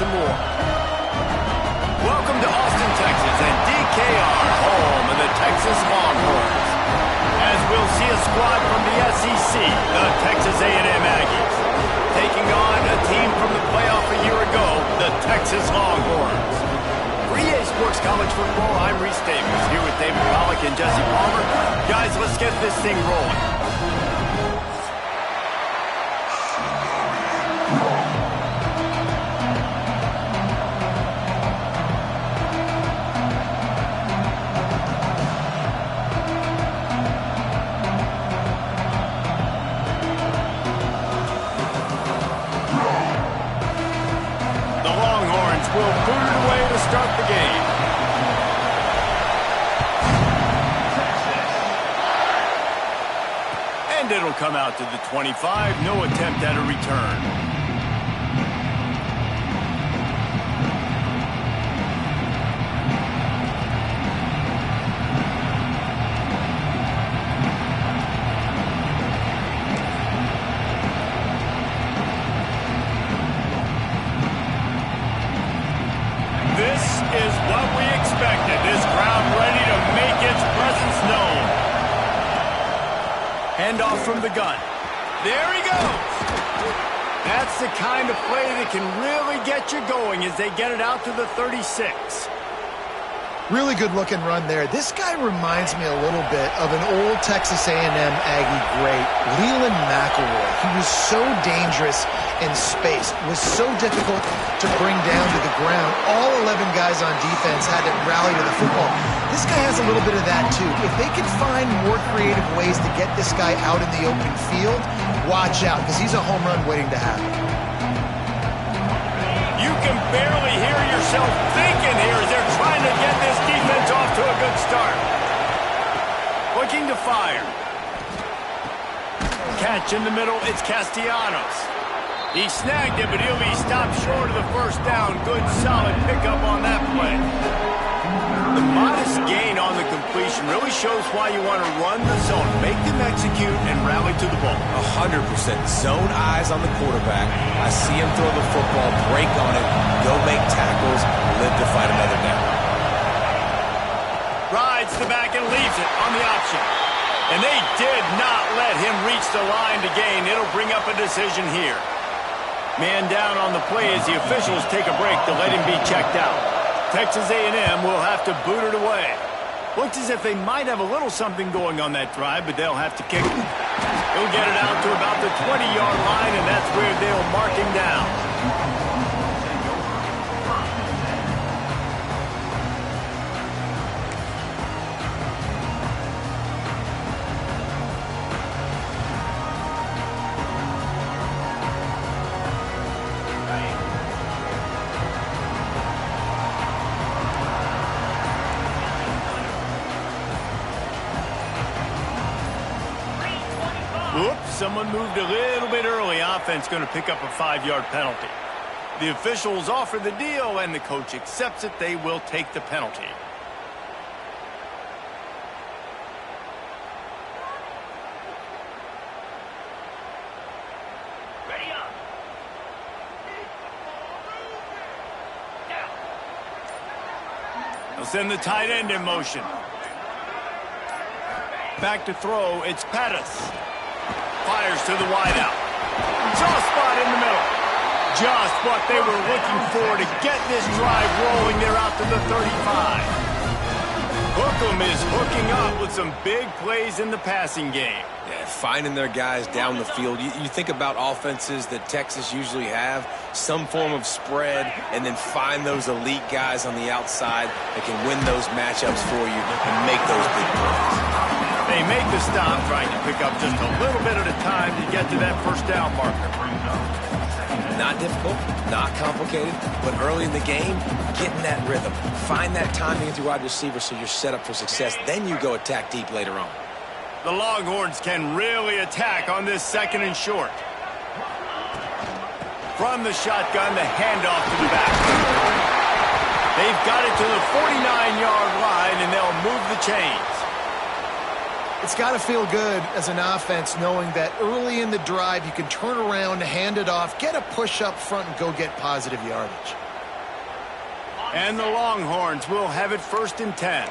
some more. Welcome to Austin, Texas, and DKR, home of the Texas Longhorns. As we'll see a squad from the SEC, the Texas A&M Aggies, taking on a team from the playoff a year ago, the Texas Longhorns. For EA Sports College Football, I'm Reese Davis, here with David Pollack and Jesse Palmer. Guys, let's get this thing rolling. Will boot it away to start the game. And it'll come out to the 25. No attempt at a return. This is what we expected. This crowd ready to make its presence known. Handoff from the gun. There he goes. That's the kind of play that can really get you going as they get it out to the 36. Really good looking run there. This guy reminds me a little bit of an old Texas A&M Aggie great, Leland McElroy. He was so dangerous in space. It was so difficult to bring down to the ground. All 11 guys on defense had to rally to the football. This guy has a little bit of that too. If they can find more creative ways to get this guy out in the open field, watch out, because he's a home run waiting to happen. You can barely hear yourself thinking here as they're trying to get this defense off to a good start. Looking to fire. Catch in the middle, it's Castellanos. He snagged it, but he'll be stopped short of the first down. Good, solid pickup on that play. The modest gain on the completion really shows why you want to run the zone. Make them execute and rally to the ball. 100% zone eyes on the quarterback. I see him throw the football, break on it, go make tackles, live to fight another down. Rides the back and leaves it on the option. And they did not let him reach the line to gain. It'll bring up a decision here. Man down on the play as the officials take a break to let him be checked out. Texas A&M will have to boot it away. Looks as if they might have a little something going on that drive, but they'll have to kick it. He'll get it out to about the 20-yard line, and that's where they'll mark him down. Whoops, someone moved a little bit early. Offense going to pick up a 5-yard penalty. The officials offer the deal, and the coach accepts it. They will take the penalty. Ready up. They'll send the tight end in motion. Back to throw, it's Pettis. Fires to the wideout. Saw a spot in the middle. Just what they were looking for to get this drive rolling. They're out to the 35. Hookem is hooking up with some big plays in the passing game. Yeah, finding their guys down the field. You think about offenses that Texas usually have, some form of spread, and then find those elite guys on the outside that can win those matchups for you and make those big plays. They make the stop, trying to pick up just a little bit at a time to get to that first down marker. Not difficult, not complicated, but early in the game, get in that rhythm. Find that timing with your wide receiver so you're set up for success. Then you go attack deep later on. The Longhorns can really attack on this 2nd and short. From the shotgun, the handoff to the back. They've got it to the 49-yard line, and they'll move the chains. It's got to feel good as an offense knowing that early in the drive you can turn around, hand it off, get a push up front, and go get positive yardage. And the Longhorns will have it 1st and 10.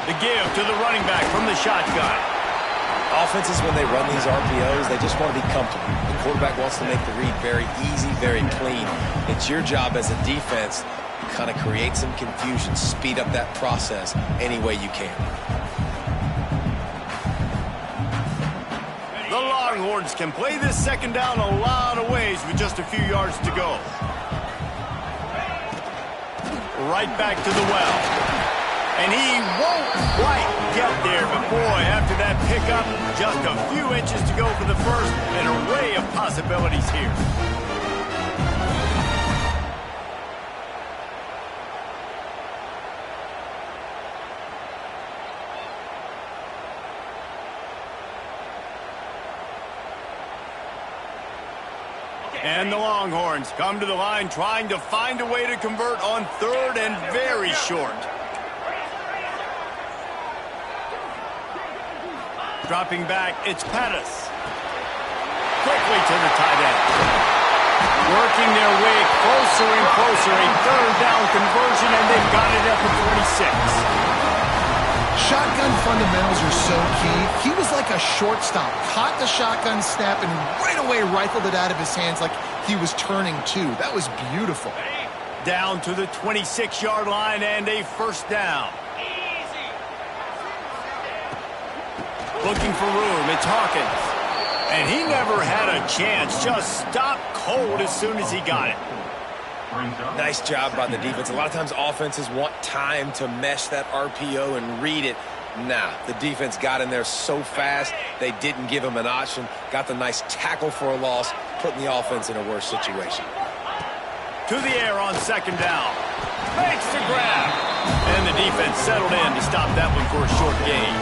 The give to the running back from the shotgun. Offenses, when they run these RPOs, they just want to be comfortable. The quarterback wants to make the read very easy, very clean. It's your job as a defense to kind of create some confusion, speed up that process any way you can. The Longhorns can play this 2nd down a lot of ways with just a few yards to go. Right back to the well. And he won't quite get there, but boy, after that pickup, just a few inches to go for the first. An array of possibilities here. And the Longhorns come to the line trying to find a way to convert on 3rd and very short. Dropping back, it's Pettis. Quickly to the tight end. Working their way closer and closer. A 3rd down conversion, and they've got it at the 46. Shotgun fundamentals are so key. He was like a shortstop. Caught the shotgun snap and right away rifled it out of his hands like he was turning too. That was beautiful. Down to the 26-yard line and a 1st down. Looking for room, it's Hawkins. And he never had a chance, just stopped cold as soon as he got it. Nice job by the defense. A lot of times offenses want time to mesh that RPO and read it. Nah, the defense got in there so fast, they didn't give him an option. Got the nice tackle for a loss, putting the offense in a worse situation. To the air on 2nd down. Makes the grab. And the defense settled in to stop that one for a short gain.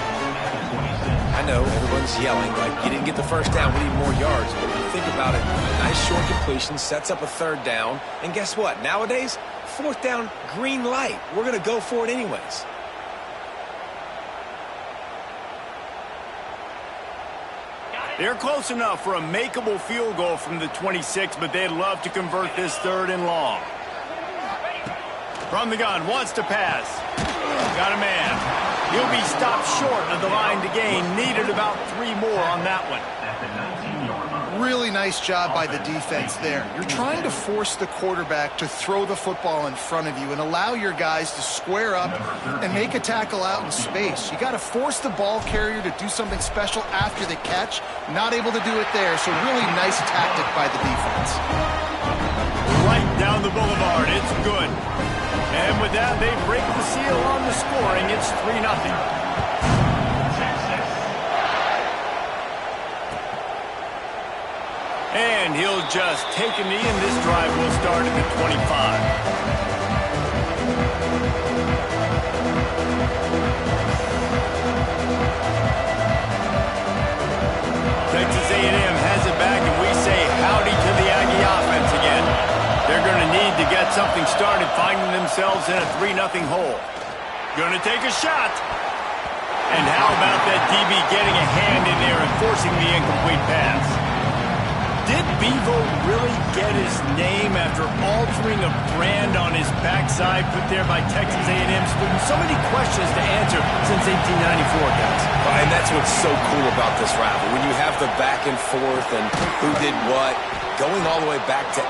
I know everyone's yelling like you didn't get the 1st down, we need more yards. But if you think about it, a nice short completion sets up a 3rd down. And guess what? Nowadays, 4th down, green light. We're going to go for it anyways. They're close enough for a makeable field goal from the 26, but they'd love to convert this 3rd and long. From the gun, wants to pass. Got a man. He'll be stopped short of the line to gain. Needed about 3 more on that one. Really nice job by the defense there. You're trying to force the quarterback to throw the football in front of you and allow your guys to square up and make a tackle out in space. You got to force the ball carrier to do something special after the catch. Not able to do it there, so really nice tactic by the defense. Right down the boulevard, it's good. And with that, they break the seal on the scoring. It's 3-0. And he'll just take a knee, and this drive will start at the 25. Texas A&M has it back, and we say howdy to the Aggie offense again. They're going to need to get something started, finding themselves in a 3-0 hole. Going to take a shot. And how about that DB getting a hand in there and forcing the incomplete pass? Did Bevo really get his name after altering a brand on his backside put there by Texas A&M students? So many questions to answer since 1894, guys. And that's what's so cool about this rivalry. When you have the back and forth and who did what, going all the way back to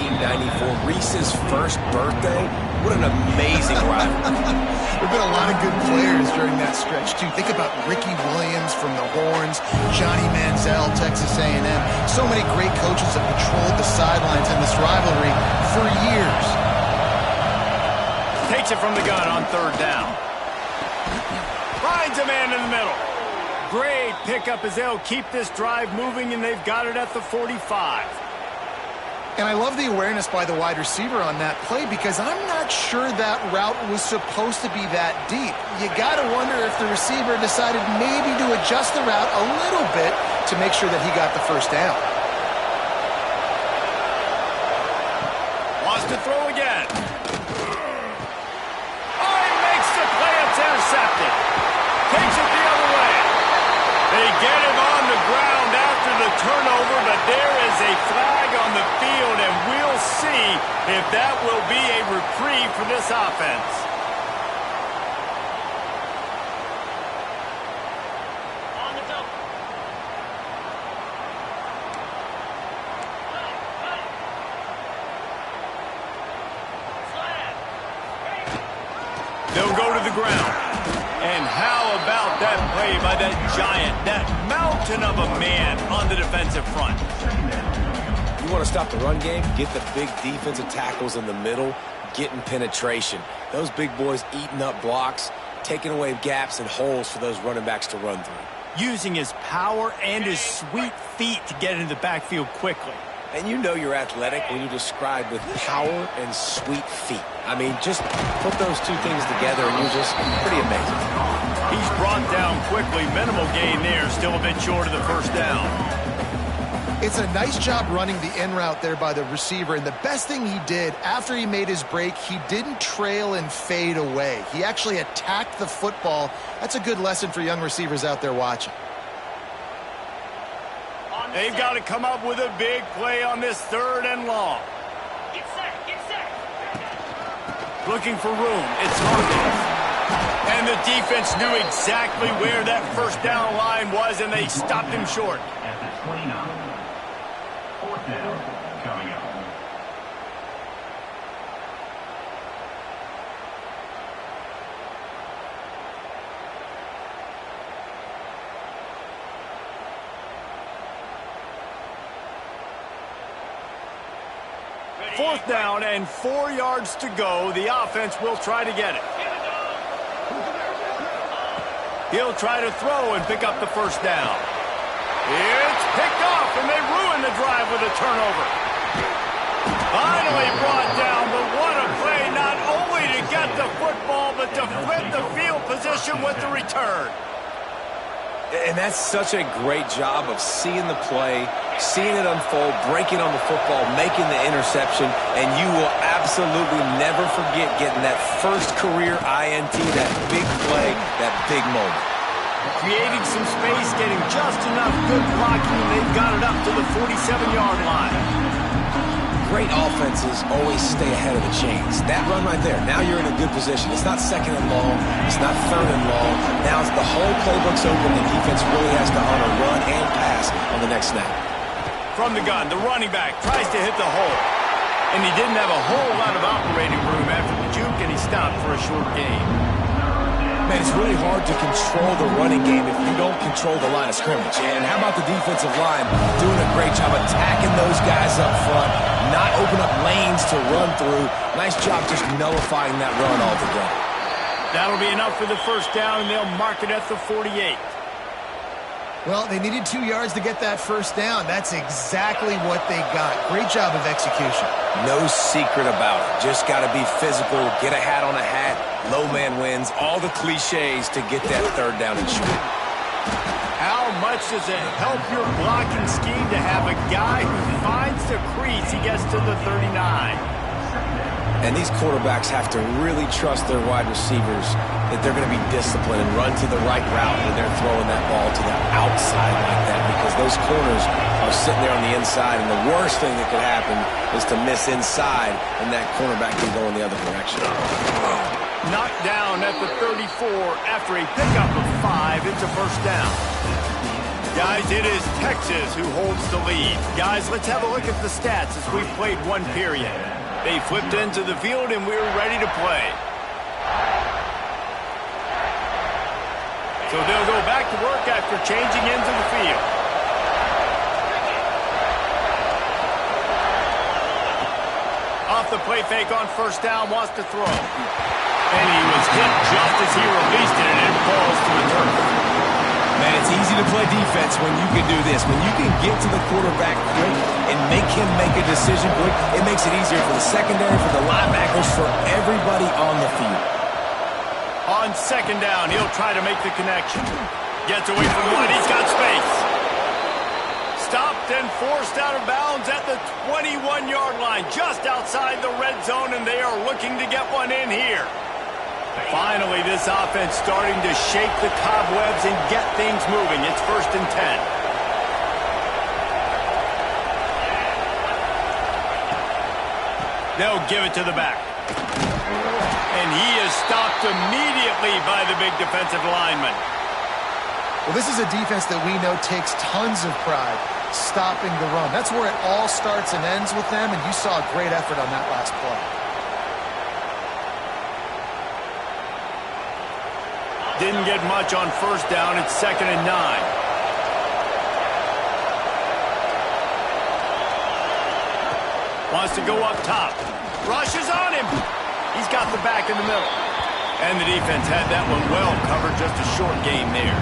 1894, Reese's first birthday, what an amazing rivalry. There have been a lot of good players during that stretch, too. Think about Ricky Williams from the Horns, Johnny Manziel, Texas A&M. So many great coaches have patrolled the sidelines in this rivalry for years. Takes it from the gun on 3rd down. Finds a man in the middle. Great pickup as they'll keep this drive moving, and they've got it at the 45. And I love the awareness by the wide receiver on that play because I'm not sure that route was supposed to be that deep. You got to wonder if the receiver decided maybe to adjust the route a little bit to make sure that he got the 1st down. Wants to throw again. Oh, he makes the play. It's intercepted. Takes it the other way. They get him on the ground after the turnover, but there is if that will be a reprieve for this offense. They'll go to the ground. And how about that play by that giant, that mountain of a man on the defensive front? You want to stop the run game? Get the big defensive tackles in the middle, getting penetration. Those big boys eating up blocks, taking away gaps and holes for those running backs to run through. Using his power and his sweet feet to get into the backfield quickly. And you know you're athletic when you describe with power and sweet feet. I mean, just put those two things together and you're just pretty amazing. He's brought down quickly. Minimal gain there. Still a bit short of the first down. It's a nice job running the in route there by the receiver. And the best thing he did after he made his break, he didn't trail and fade away. He actually attacked the football. That's a good lesson for young receivers out there watching. They've got to come up with a big play on this 3rd and long. Get set, get set. Looking for room. It's Hawkins. And the defense knew exactly where that first down line was, and they stopped him short. At the 29. 4th down coming up. Fourth down and 4 yards to go. The offense will try to get it. He'll try to throw and pick up the first down. It's picked off, and they ruin the drive with a turnover. Finally brought down, but what a play, not only to get the football, but to flip the field position with the return. And that's such a great job of seeing the play, seeing it unfold, breaking on the football, making the interception, and you will absolutely never forget getting that first career INT, that big play, that big moment. Creating some space, getting just enough good blocking, and they've got it up to the 47-yard line. Great offenses always stay ahead of the chains. That run right there, now you're in a good position. It's not 2nd and long. It's not 3rd and long. Now it's the whole playbook's open. The defense really has to honor run and pass on the next snap. From the gun, the running back tries to hit the hole. And he didn't have a whole lot of operating room after the juke, and he stopped for a short gain. Man, it's really hard to control the running game if you don't control the line of scrimmage. And how about the defensive line doing a great job attacking those guys up front, not open up lanes to run through. Nice job just nullifying that run altogether. That'll be enough for the first down, and they'll mark it at the 48. Well, they needed 2 yards to get that first down. That's exactly what they got. Great job of execution. No secret about it. Just got to be physical, get a hat on a hat, low man wins, all the cliches to get that 3rd down and short. How much does it help your blocking scheme to have a guy who finds the crease, he gets to the 39? And these quarterbacks have to really trust their wide receivers that they're going to be disciplined and run to the right route when they're throwing that ball to the outside like that, because those corners are sitting there on the inside, and the worst thing that could happen is to miss inside and that cornerback can go in the other direction. Knocked down at the 34 after a pickup of 5. It's a first down. Guys, it is Texas who holds the lead. Guys, let's have a look at the stats as we've played 1 period. They flipped into the field, and we're ready to play. So they'll go back to work after changing into the field. Off the play fake on first down, wants to throw. And he was hit just as he released it, and it falls to the turf. Man, it's easy to play defense when you can do this. When you can get to the quarterback quick and make him make a decision quick, it makes it easier for the secondary, for the linebackers, for everybody on the field. On second down, he'll try to make the connection. Gets away from one. He's got space. Stopped and forced out of bounds at the 21-yard line, just outside the red zone, and they are looking to get one in here. Finally, this offense starting to shake the cobwebs and get things moving. It's 1st and 10. They'll give it to the back. And he is stopped immediately by the big defensive lineman. Well, this is a defense that we know takes tons of pride stopping the run. That's where it all starts and ends with them, and you saw a great effort on that last play. Didn't get much on first down. It's 2nd and 9. Wants to go up top. Rushes on him. He's got the back in the middle. And the defense had that one well covered. Just a short gain there.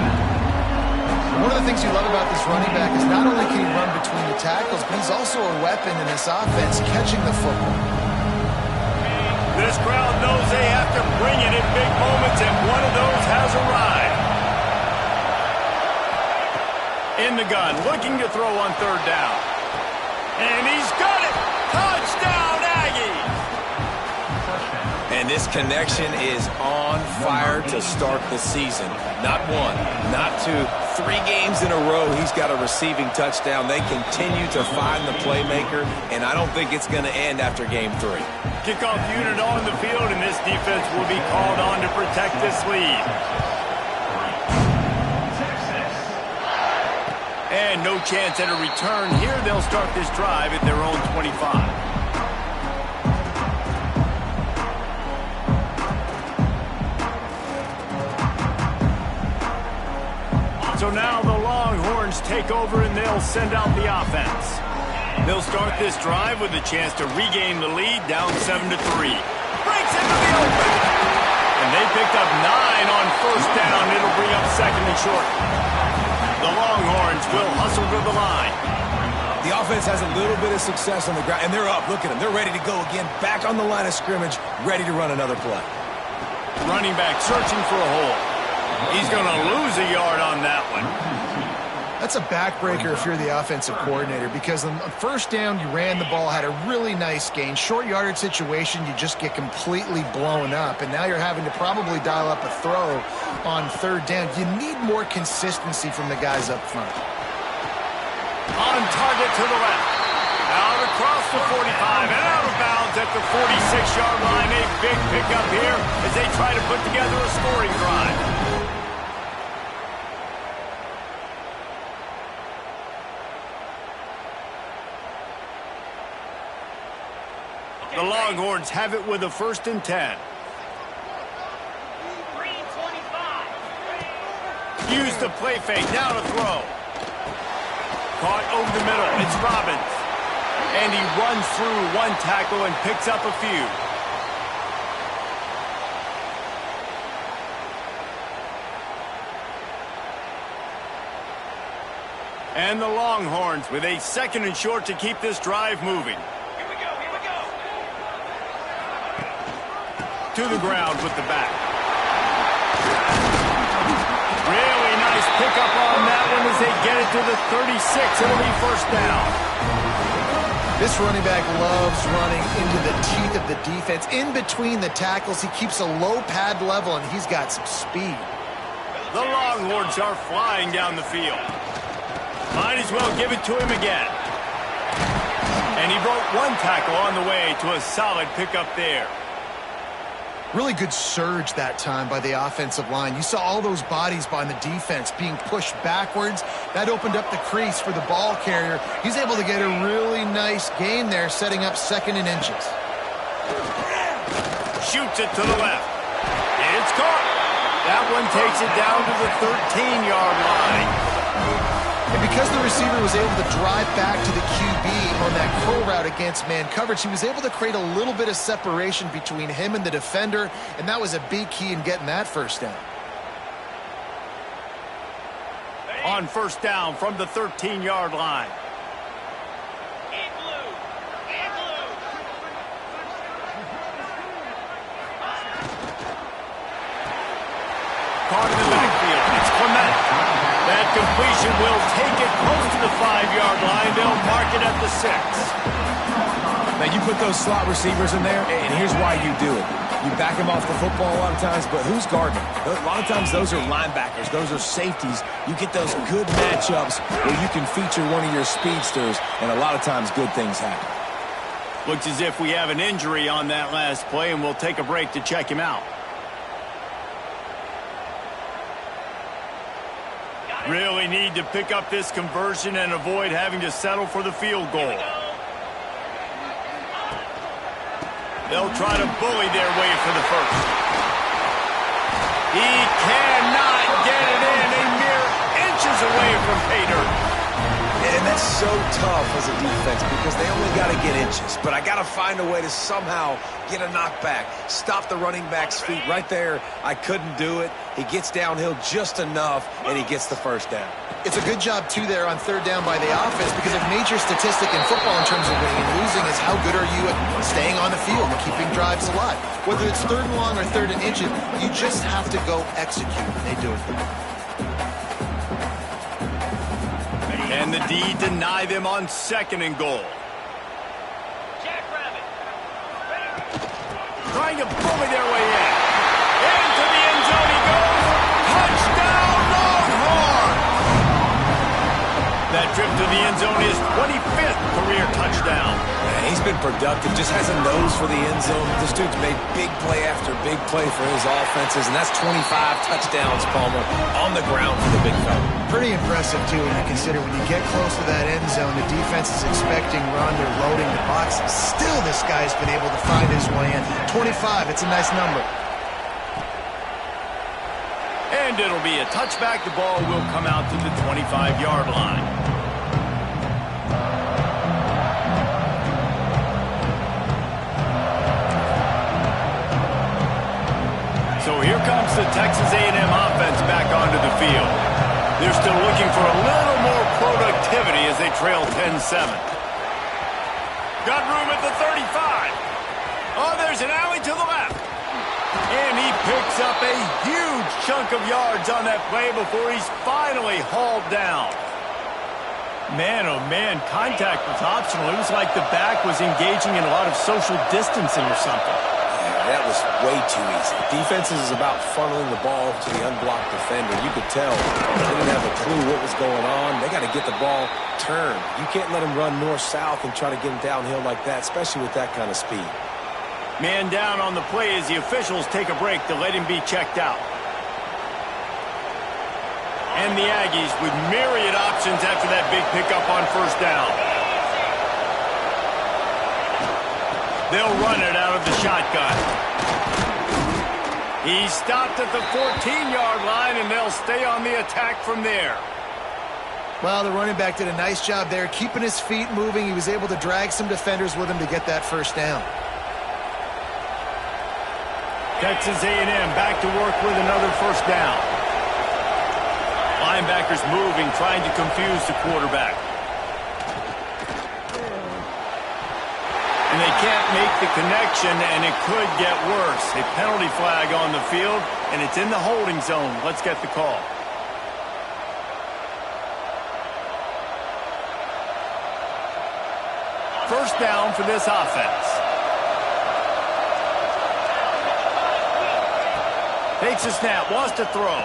One of the things you love about this running back is not only can he run between the tackles, but he's also a weapon in this offense catching the football. This crowd knows they have to bring it in big moments, and one of those has arrived. In the gun, looking to throw on 3rd down. And he's got it! Touchdown, Aggies! And this connection is on fire to start the season. Not one, not two, 3 games in a row he's got a receiving touchdown. They continue to find the playmaker, and I don't think it's going to end after game 3. Kickoff unit on the field, and this defense will be called on to protect this lead. And no chance at a return here. They'll start this drive at their own 25. So now the Longhorns take over, and they'll send out the offense. They'll start this drive with a chance to regain the lead, down 7-3. Breaks into the open. And they picked up 9 on first down. It'll bring up 2nd and short. The Longhorns will hustle to the line. The offense has a little bit of success on the ground, and they're up. Look at them. They're ready to go again. Back on the line of scrimmage, ready to run another play. Running back searching for a hole. He's going to lose a yard on that one. That's a backbreaker if you're the offensive coordinator, because on first down, you ran the ball, had a really nice gain. Short yardage situation, you just get completely blown up, and now you're having to probably dial up a throw on 3rd down. You need more consistency from the guys up front. On target to the left. Out across the 45 and out of bounds at the 46-yard line. A big pickup here as they try to put together a scoring drive. The Longhorns have it with a 1st and 10. Use the play fake, now to throw. Caught over the middle, it's Robbins. And he runs through 1 tackle and picks up a few. And the Longhorns with a 2nd and short to keep this drive moving. To the ground with the back. Really nice pickup on that one as they get it to the 36. It'll be 1st down. This running back loves running into the teeth of the defense. In between the tackles, he keeps a low pad level, and he's got some speed. The Longhorns are flying down the field. Might as well give it to him again. And he broke 1 tackle on the way to a solid pickup there. Really good surge that time by the offensive line. You saw all those bodies by the defense being pushed backwards. That opened up the crease for the ball carrier. He's able to get a really nice gain there, setting up 2nd and inches. Shoots it to the left. It's caught. That one takes it down to the 13-yard line. And because the receiver was able to drive back to the QB on that curl route against man coverage, he was able to create a little bit of separation between him and the defender, and that was a big key in getting that 1st down. On 1st down from the 13-yard line. Caught in the backfield. It's Clement. That completion will take it close to the 5-yard line. They'll mark it at the 6. Now, you put those slot receivers in there, and here's why you do it. You back them off the football a lot of times, but who's guarding them? A lot of times those are linebackers. Those are safeties. You get those good matchups where you can feature one of your speedsters, and a lot of times good things happen. Looks as if we have an injury on that last play, and we'll take a break to check him out. Really need to pick up this conversion and avoid having to settle for the field goal. They'll try to bully their way for the first. He cannot get it in. A mere inches away from pay dirt. And that's so tough as a defense because they only got to get inches. But I got to find a way to somehow get a knockback, stop the running back's feet right there. I couldn't do it. He gets downhill just enough, and he gets the first down. It's a good job, too, there on third down by the offense because a major statistic in football in terms of winning and losing is how good are you at staying on the field and keeping drives alive. Whether it's third and long or third and inches, you just have to go execute, and they do it. And the D deny them on second and goal. Trying to bully their way in. Into the end zone he goes. Touchdown, Longhorn! That trip to the end zone is 25th career touchdown. Yeah, he's been productive, just has a nose for the end zone. This dude's made big play after big play for his offenses, and that's 25 touchdowns, Palmer, on the ground for the big fella. Pretty impressive, too, when you consider when you get close to that end zone, the defense is expecting run, they're loading the box. Still, this guy's been able to find his way in. 25, it's a nice number. And it'll be a touchback. The ball will come out to the 25-yard line. So here comes the Texas A&M offense back onto the field. They're still looking for a little more productivity as they trail 10-7. Got room at the 35. Oh, there's an alley to the left. And he picks up a huge chunk of yards on that play before he's finally hauled down. Man, oh man, contact was optional. It was like the back was engaging in a lot of social distancing or something. That was way too easy. Defense is about funneling the ball to the unblocked defender. You could tell they didn't have a clue what was going on. They got to get the ball turned. You can't let him run north-south and try to get him downhill like that, especially with that kind of speed. Man down on the play as the officials take a break to let him be checked out. And the Aggies with myriad options after that big pickup on first down. They'll run it out of the shotgun. He stopped at the 14-yard line, and they'll stay on the attack from there. Well, the running back did a nice job there, keeping his feet moving. He was able to drag some defenders with him to get that first down. Texas A&M back to work with another first down. Linebackers moving, trying to confuse the quarterback. And they can't make the connection, and it could get worse. A penalty flag on the field, and it's in the holding zone. Let's get the call. First down for this offense. Takes a snap, wants to throw.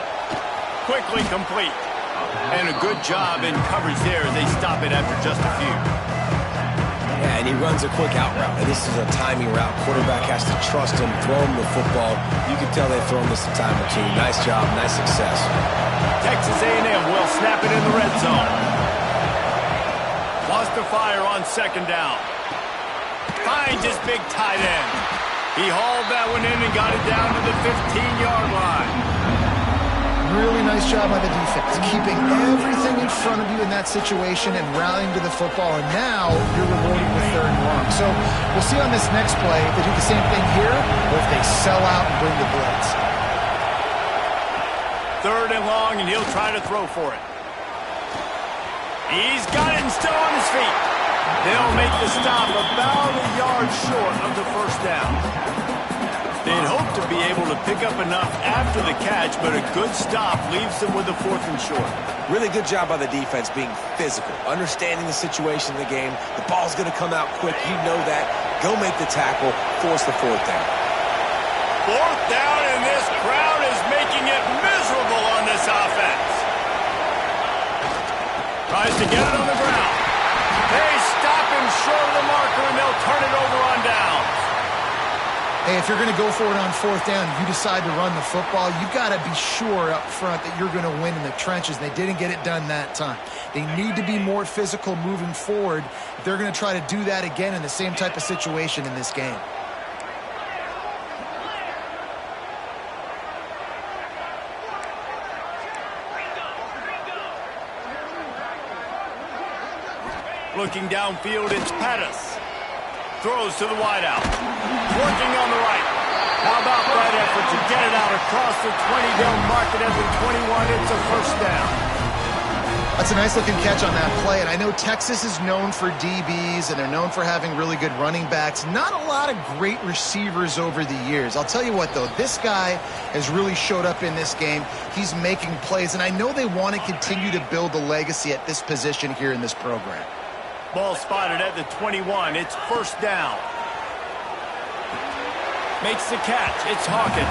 Quickly complete. And a good job in coverage there as they stop it after just a few. Yeah, and he runs a quick out route. And this is a timing route. Quarterback has to trust him, throw him the football. You can tell they've thrown this a time or two. Nice job, nice success. Texas A&M will snap it in the red zone. Wants to fire on second down. Finds his big tight end. He hauled that one in and got it down to the 15-yard line. Really nice job by the defense, keeping everything in front of you in that situation and rallying to the football, and now you're rewarded with third and long. So we'll see on this next play if they do the same thing here or if they sell out and bring the blitz. Third and long, and he'll try to throw for it. He's got it and still on his feet. They'll make the stop about a yard short of the first down. They'd hope to be able to pick up enough after the catch, but a good stop leaves them with a fourth and short. Really good job by the defense being physical, understanding the situation of the game. The ball's going to come out quick. You know that. Go make the tackle, force the fourth down. Fourth down, and this crowd is making it miserable on this offense. Tries to get it on the ground. They stop him short of the marker, and they'll turn it over Hey, if you're going to go for it on fourth down, you decide to run the football, you've got to be sure up front that you're going to win in the trenches. They didn't get it done that time. They need to be more physical moving forward. They're going to try to do that again in the same type of situation in this game. Looking downfield, it's Pettis. Throws to the wideout. Working on the right. How about that effort to get it out across the 20? They'll mark it at the 21. It's a first down. That's a nice-looking catch on that play. And I know Texas is known for DBs, and they're known for having really good running backs. Not a lot of great receivers over the years. I'll tell you what, though. This guy has really showed up in this game. He's making plays, and I know they want to continue to build a legacy at this position here in this program. Ball spotted at the 21. It's first down. Makes the catch. It's Hawkins.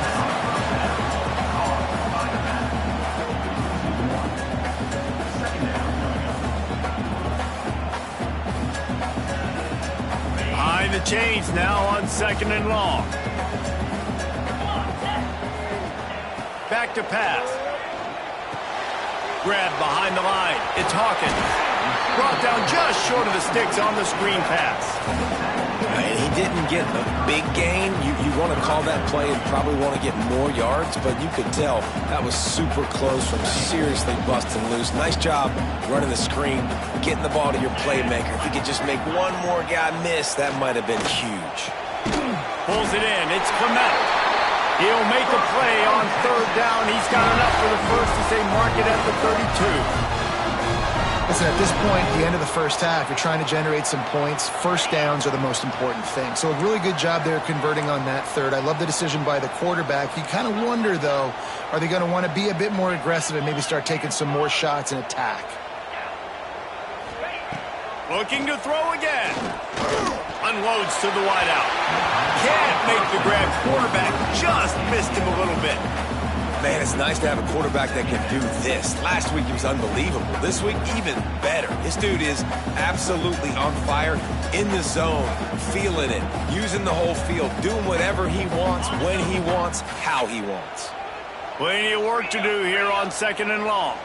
Behind the chains now on second and long. Back to pass. Grab behind the line. It's Hawkins. Brought down just short of the sticks on the screen pass. And he didn't get a big gain. You want to call that play and probably want to get more yards, but you could tell that was super close from seriously busting loose. Nice job running the screen, getting the ball to your playmaker. If he could just make one more guy miss, that might have been huge. Pulls it in. It's Clement. He'll make a play on third down. He's got enough for the first to say mark it at the 32. Listen, at this point, the end of the first half, you're trying to generate some points. First downs are the most important thing. So a really good job there converting on that third. I love the decision by the quarterback. You kind of wonder, though, are they going to want to be a bit more aggressive and maybe start taking some more shots and attack? Looking to throw again. Unloads to the wideout. Can't make the grab. Quarterback just missed him a little bit. Man, it's nice to have a quarterback that can do this. Last week, he was unbelievable. This week, even better. This dude is absolutely on fire, in the zone, feeling it, using the whole field, doing whatever he wants, when he wants, how he wants. Plenty of work to do here on second and long.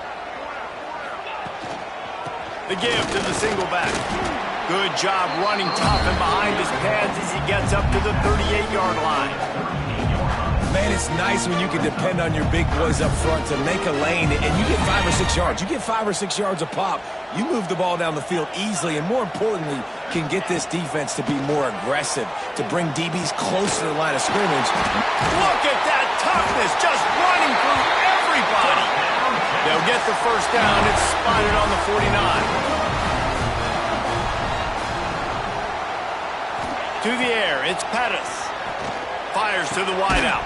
The give to the single back. Good job running top and behind his pads as he gets up to the 38-yard line. Man, it's nice when you can depend on your big boys up front to make a lane, and you get 5 or 6 yards. You get 5 or 6 yards a pop. You move the ball down the field easily, and more importantly, can get this defense to be more aggressive, to bring DBs close to the line of scrimmage. Look at that toughness, just running through everybody. They'll get the first down. It's spotted on the 49. To the air, it's Pettis. Fires to the wideout.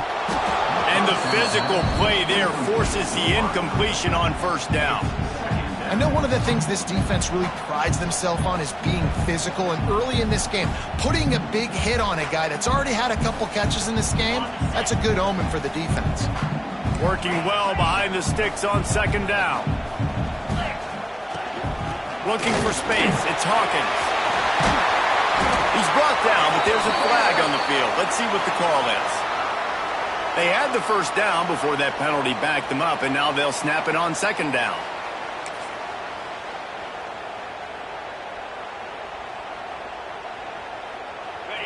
And the physical play there forces the incompletion on first down. I know one of the things this defense really prides themselves on is being physical, and early in this game, putting a big hit on a guy that's already had a couple catches in this game, that's a good omen for the defense. Working well behind the sticks on second down. Looking for space, it's Hawkins. He's brought down, but there's a flag on the field. Let's see what the call is. They had the first down before that penalty backed them up, and now they'll snap it on second down.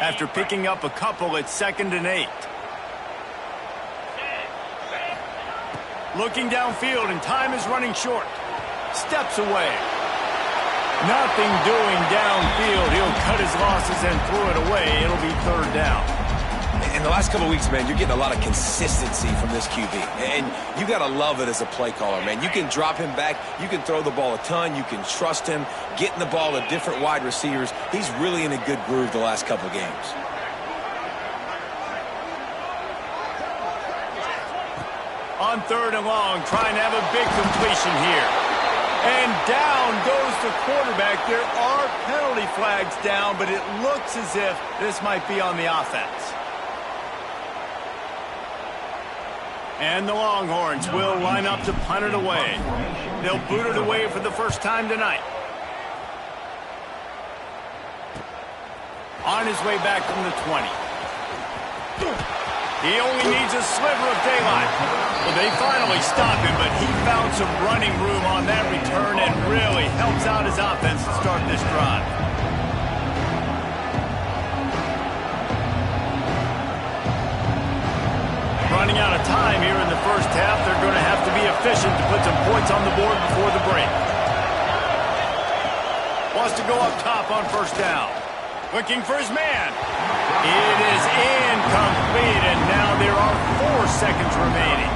After picking up a couple, it's 2nd and 8. Looking downfield, and time is running short. Steps away. Nothing doing downfield. He'll cut his losses and throw it away. It'll be third down. In the last couple of weeks, man, you're getting a lot of consistency from this QB. And you got to love it as a play caller, man. You can drop him back. You can throw the ball a ton. You can trust him, getting the ball to different wide receivers. He's really in a good groove the last couple of games. On third and long, trying to have a big completion here. And down goes the quarterback. There are penalty flags down, but it looks as if this might be on the offense. And the Longhorns will line up to punt it away. They'll boot it away for the first time tonight. On his way back from the 20. He only needs a sliver of daylight. Well, they finally stop him, but he found some running room on that return and really helps out his offense to start this drive. Running out of time here in the first half. They're going to have to be efficient to put some points on the board before the break. Wants to go up top on first down. Looking for his man. It is incomplete, and now there are 4 seconds remaining.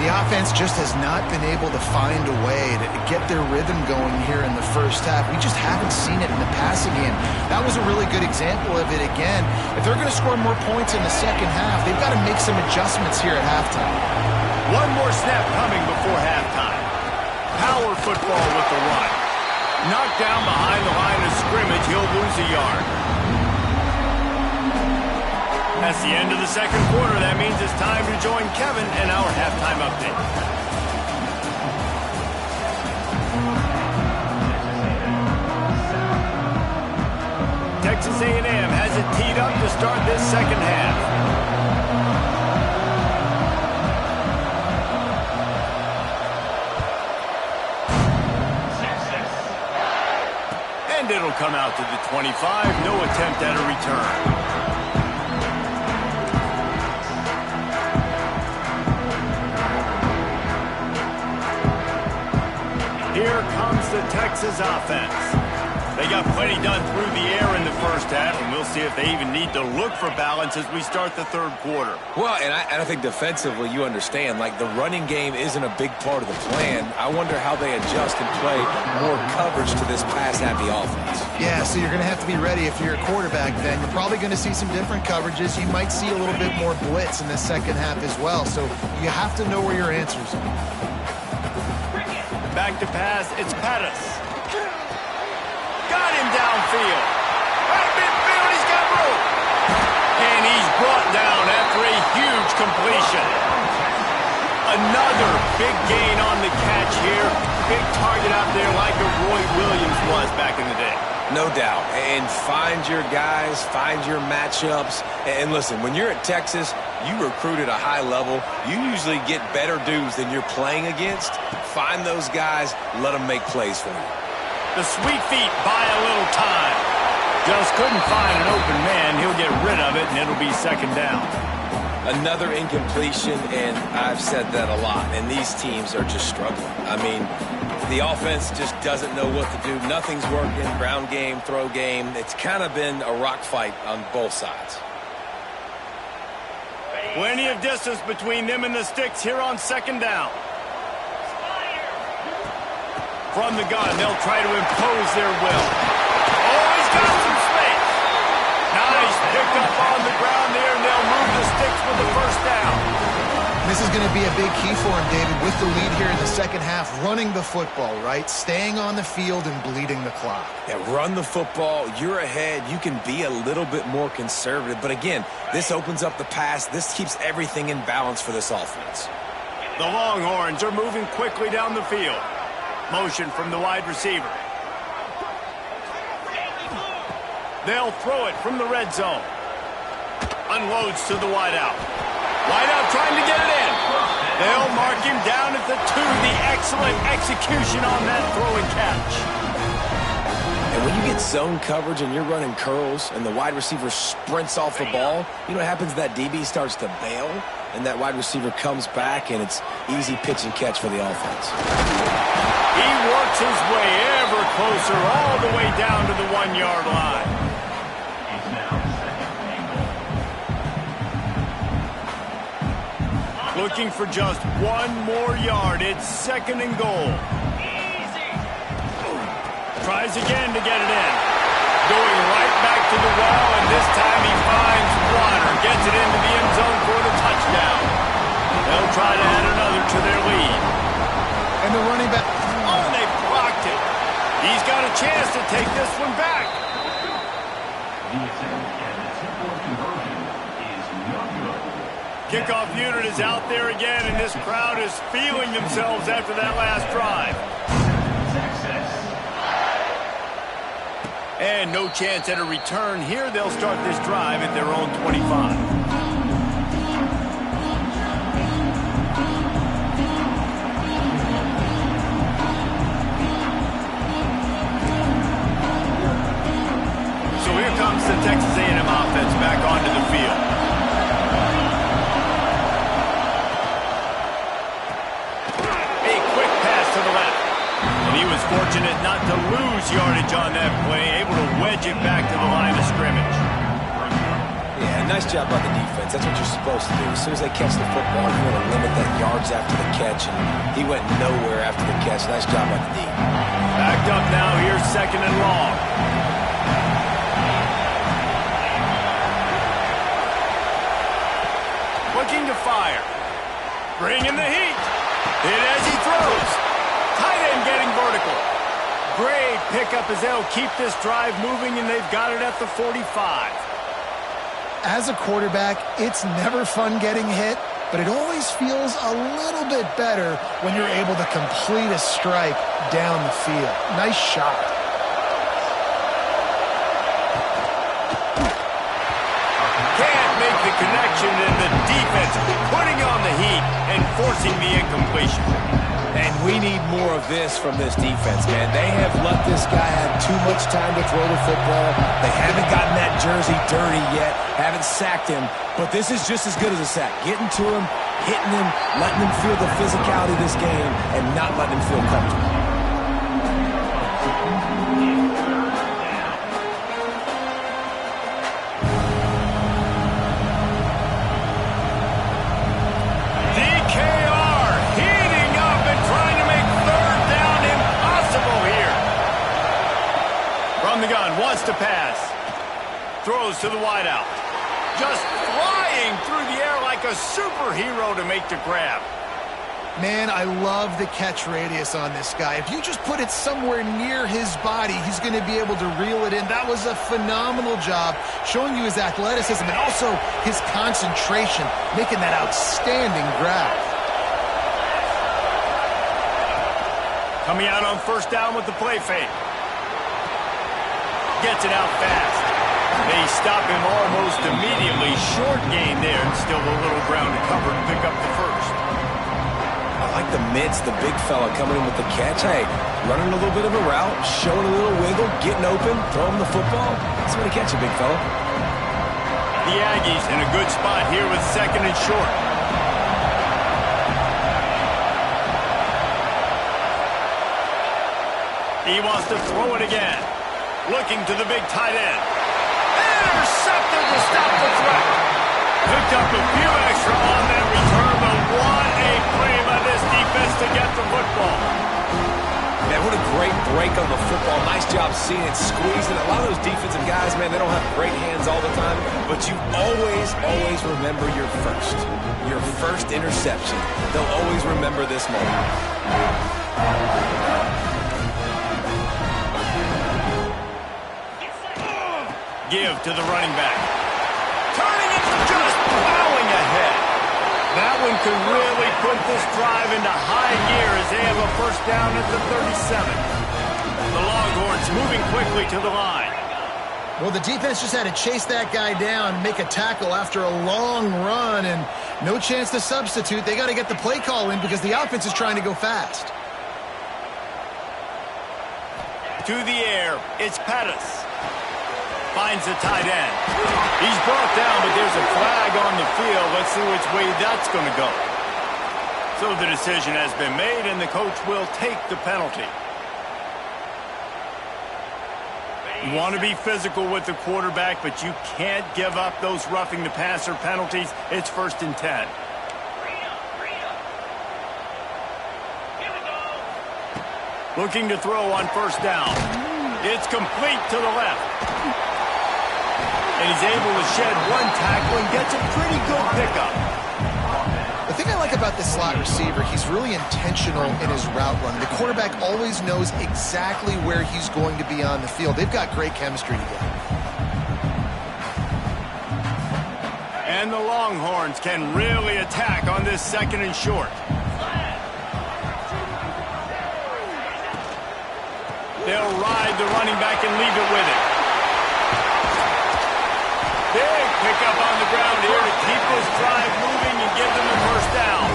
The offense just has not been able to find a way to get their rhythm going here in the first half. We just haven't seen it in the passing game. That was a really good example of it again. If they're going to score more points in the second half, they've got to make some adjustments here at halftime. One more snap coming before halftime. Power football with the run. Knocked down behind the line of scrimmage, he'll lose a yard. That's the end of the second quarter. That means it's time to join Kevin in our halftime update. Texas A&M has it teed up to start this second half. And it'll come out to the 25. No attempt at a return. Here comes the Texas offense. They got plenty done through the air in the first half, and we'll see if they even need to look for balance as we start the third quarter. Well, and I think defensively, you understand, like the running game isn't a big part of the plan. I wonder how they adjust and play more coverage to this pass-happy offense. Yeah, so you're going to have to be ready if you're a quarterback then. You're probably going to see some different coverages. You might see a little bit more blitz in the second half as well, so you have to know where your answers are. Back to pass, it's Pettis. Got him downfield. Right midfield, he's got room. And he's brought down after a huge completion. Another big gain on the catch here. Big target out there like a Roy Williams was back in the day. No doubt. And find your guys, find your matchups. And listen, when you're at Texas, you recruit at a high level. You usually get better dudes than you're playing against. Find those guys, let them make plays for you. The sweet feet buy a little time. Just couldn't find an open man. He'll get rid of it, and it'll be second down. Another incompletion, and I've said that a lot, and these teams are just struggling. I mean, the offense just doesn't know what to do. Nothing's working. Ground game, throw game. It's kind of been a rock fight on both sides. Plenty of distance between them and the sticks here on second down. From the gun, they'll try to impose their will. Oh, he's got some space. Nice pick up on the ground there, and they'll move the sticks with the first down. This is going to be a big key for him, David, with the lead here in the second half. Running the football, right? Staying on the field and bleeding the clock. Yeah, run the football. You're ahead. You can be a little bit more conservative. But again, this opens up the pass. This keeps everything in balance for this offense. The Longhorns are moving quickly down the field. Motion from the wide receiver. They'll throw it from the red zone. Unloads to the wideout. Wideout trying to get it in. They'll mark him down at the 2. The excellent execution on that throw and catch. And when you get zone coverage and you're running curls and the wide receiver sprints off the ball, you know what happens? That DB starts to bail, and that wide receiver comes back, and it's easy pitch and catch for the offense. He works his way ever closer all the way down to the 1-yard line. Looking for just 1 more yard. It's second and goal. Tries again to get it in. Going right back to the well, and this time he finds water. Gets it into the end zone for the touchdown. They'll try to add another to their lead. And the running back... Oh, they blocked it. He's got a chance to take this one back. Kickoff unit is out there again, and this crowd is feeling themselves after that last drive. And no chance at a return here. They'll start this drive at their own 25. Texas A&M offense back onto the field. A quick pass to the left. And he was fortunate not to lose yardage on that play, able to wedge it back to the line of scrimmage. Yeah, nice job by the defense. That's what you're supposed to do. As soon as they catch the football, you want to limit that yards after the catch, and he went nowhere after the catch. Nice job by the D. Backed up now, here's 2nd and long. Looking to fire. Bringing the heat. Hit as he throws. Tight end getting vertical. Great pickup as they'll keep this drive moving, and they've got it at the 45. As a quarterback, it's never fun getting hit, but it always feels a little bit better when you're able to complete a strike down the field. Nice shot. Can't make the connection, and the defense putting on the heat and forcing the incompletion. And we need more of this from this defense, man. They have let this guy have too much time to throw the football. They haven't gotten that jersey dirty yet, haven't sacked him, but this is just as good as a sack. Getting to him, hitting him, letting him feel the physicality of this game, and not letting him feel comfortable. Wants to pass. Throws to the wideout. Just flying through the air like a superhero to make the grab. Man, I love the catch radius on this guy. If you just put it somewhere near his body, he's going to be able to reel it in. That was a phenomenal job, showing you his athleticism and also his concentration, making that outstanding grab. Coming out on 1st down with the play fake. Gets it out fast. They stop him almost immediately. Short gain there, and still a little ground to cover to pick up the 1st. I like the mitts, the big fella coming in with the catch. Hey, running a little bit of a route, showing a little wiggle, getting open, throwing the football. That's when he catch it, big fella. The Aggies in a good spot here with 2nd and short. He wants to throw it again. Looking to the big tight end. Intercepted to stop the threat. Picked up a few extra on that return, but what a play by this defense to get the football. Man, what a great break on the football. Nice job seeing it squeezing. A lot of those defensive guys, man, they don't have great hands all the time, but you always remember your first interception. They'll always remember this moment. Give to the running back. Turning it, just plowing ahead. That one could really put this drive into high gear as they have a 1st down at the 37. The Longhorns moving quickly to the line. Well, the defense just had to chase that guy down, make a tackle after a long run, and no chance to substitute. They got to get the play call in because the offense is trying to go fast. To the air, it's Pettis. Finds the tight end. He's brought down, but there's a flag on the field. Let's see which way that's going to go. So the decision has been made, and the coach will take the penalty. You want to be physical with the quarterback, but you can't give up those roughing the passer penalties. It's 1st and 10. Looking to throw on 1st down. It's complete to the left. And he's able to shed one tackle and gets a pretty good pickup. The thing I like about this slot receiver, he's really intentional in his route run. The quarterback always knows exactly where he's going to be on the field. They've got great chemistry together. And the Longhorns can really attack on this 2nd and short. They'll ride the running back and leave it with it. Big pickup on the ground here to keep this drive moving and give them a 1st down.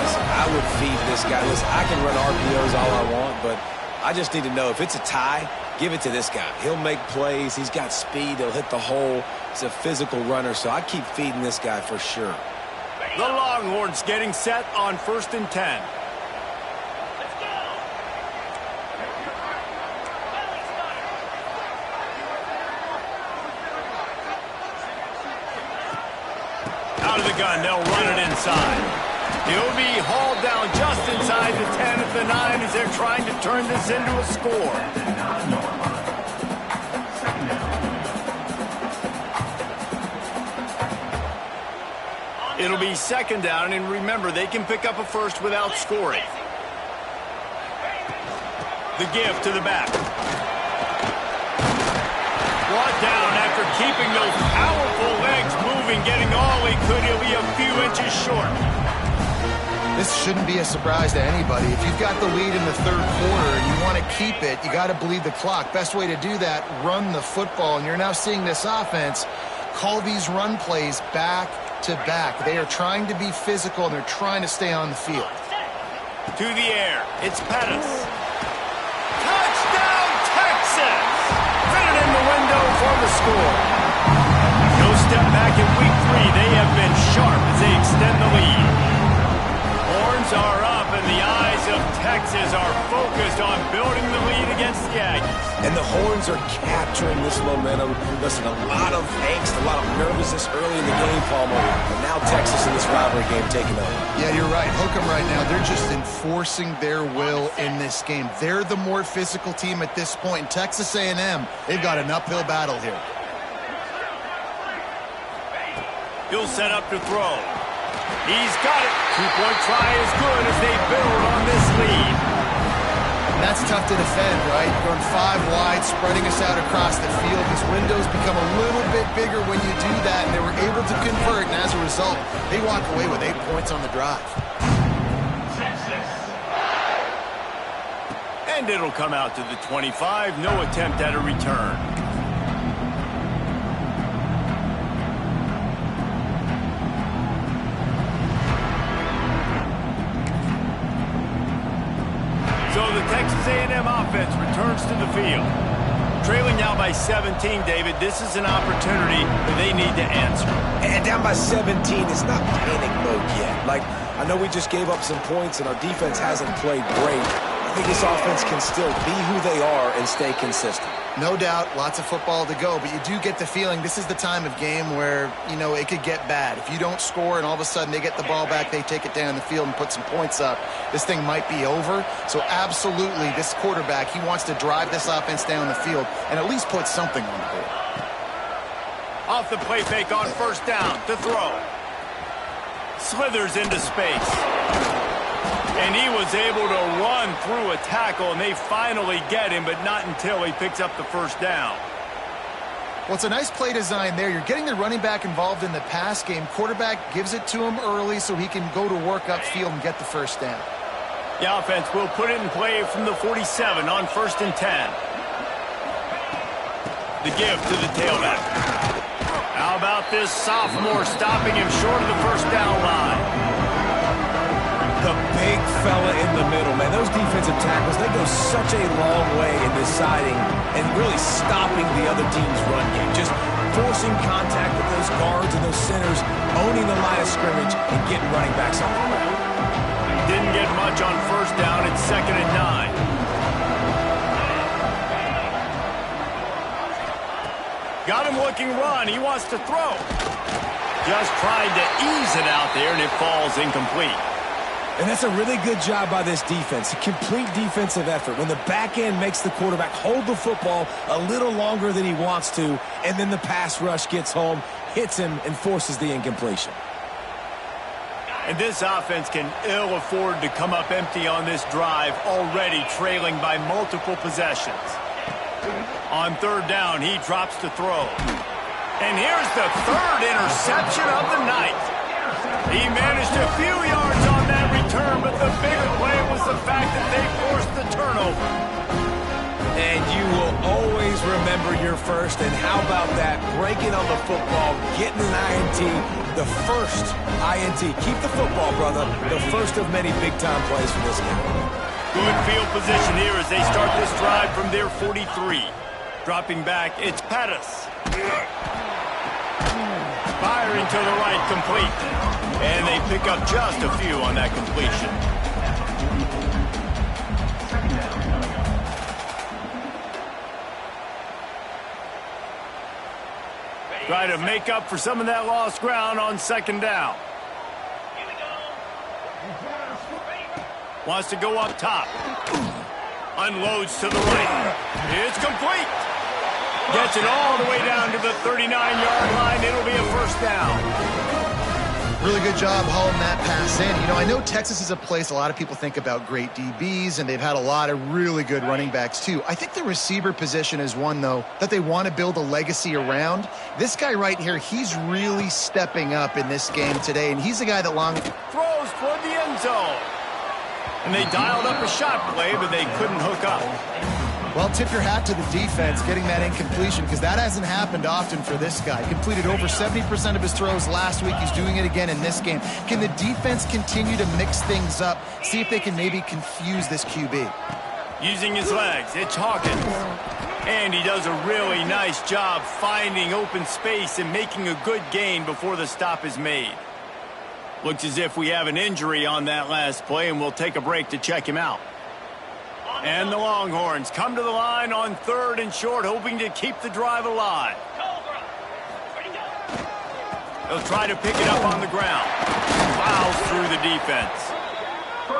Listen, I would feed this guy. Listen, I can run RPOs all I want, but I just need to know if it's a tie, give it to this guy. He'll make plays. He's got speed. He'll hit the hole. He's a physical runner, so I keep feeding this guy for sure. The Longhorns getting set on 1st and 10. Out of the gun, they'll run it inside. He'll be hauled down just inside the 10 at the 9 as they're trying to turn this into a score. It'll be 2nd down, and remember, they can pick up a first without scoring. The give to the back. Brought down after keeping those powerful legs moving, getting all he could. He'll be a few inches short. This shouldn't be a surprise to anybody. If you've got the lead in the 3rd quarter and you want to keep it, you got to bleed the clock. Best way to do that, run the football. And you're now seeing this offense call these run plays back to back. They are trying to be physical, and they're trying to stay on the field. To the air, it's Pettis. Touchdown, Texas! Fitted in the window for the score. No step back in week 3. They have been sharp as they extend the lead. Horns are up, and the eyes of Texas are focused on building the lead against the Aggies. And the Horns are capturing this momentum. Listen, a lot of angst, a lot of nervousness early in the game, Palmer. And now Texas in this rivalry game taking over. Yeah, you're right. Hook them right now. They're just enforcing their will in this game. They're the more physical team at this point. And Texas A&M, they've got an uphill battle here. He'll set up to throw. He's got it. 2-point try is good as they build on this lead. And that's tough to defend, right? Going 5 wide, spreading us out across the field. These windows become a little bit bigger when you do that, and they were able to convert, and as a result, they walk away with 8 points on the drive. And it'll come out to the 25. No attempt at a return. So the Texas A&M offense returns to the field. Trailing now by 17, David, this is an opportunity that they need to answer. And down by 17, it's not panic mode yet. Like, I know we just gave up some points and our defense hasn't played great. I think this offense can still be who they are and stay consistent. No doubt, lots of football to go, but you do get the feeling this is the time of game where, you know, it could get bad. If you don't score and all of a sudden they get the ball back, they take it down the field and put some points up, this thing might be over. So absolutely, this quarterback, he wants to drive this offense down the field and at least put something on the board. Off the play fake on 1st down to throw. Slithers into space. And he was able to run through a tackle, and they finally get him, but not until he picks up the 1st down. Well, it's a nice play design there. You're getting the running back involved in the pass game. Quarterback gives it to him early so he can go to work upfield and get the 1st down. The offense will put it in play from the 47 on 1st and 10. The give to the tailback. How about this sophomore stopping him short of the 1st down line? The big fella in the middle, man. Those defensive tackles, they go such a long way in deciding and really stopping the other team's run game. Just forcing contact with those guards and those centers, owning the line of scrimmage, and getting running backs on the ground. Didn't get much on 1st down. It's 2nd and 9. Got him looking run. He wants to throw. Just tried to ease it out there, and it falls incomplete. And that's a really good job by this defense, a complete defensive effort. When the back end makes the quarterback hold the football a little longer than he wants to, and then the pass rush gets home, hits him, and forces the incompletion. And this offense can ill afford to come up empty on this drive, already trailing by multiple possessions. On 3rd down, he drops to throw. And here's the 3rd interception of the night. He managed a few yards on that return, but the bigger play was the fact that they forced the turnover. And you will always remember your first. And how about that? Breaking on the football, getting an INT, the first INT. Keep the football, brother. The first of many big-time plays for this game. Good field position here as they start this drive from their 43. Dropping back, it's Pettis. Firing to the right, complete. And they pick up just a few on that completion. Try to make up for some of that lost ground on second down. Wants to go up top. Unloads to the right. It's complete. Gets it all the way down to the 39-yard line. It'll be a first down. Really good job hauling that pass in. You know, I know Texas is a place a lot of people think about great DBs, and they've had a lot of really good running backs, too. I think the receiver position is one, though, that they want to build a legacy around. This guy right here, he's really stepping up in this game today, and he's the guy that throws toward the end zone. And they dialed up a shot play, but they couldn't hook up. Well, tip your hat to the defense getting that incompletion, because that hasn't happened often for this guy. Completed over 70% of his throws last week. He's doing it again in this game. Can the defense continue to mix things up? See if they can maybe confuse this QB. Using his legs, it's Hawkins. And he does a really nice job finding open space and making a good gain before the stop is made. Looks as if we have an injury on that last play, and we'll take a break to check him out. And the Longhorns come to the line on 3rd and short, hoping to keep the drive alive. They'll try to pick it up on the ground. Fouls through the defense.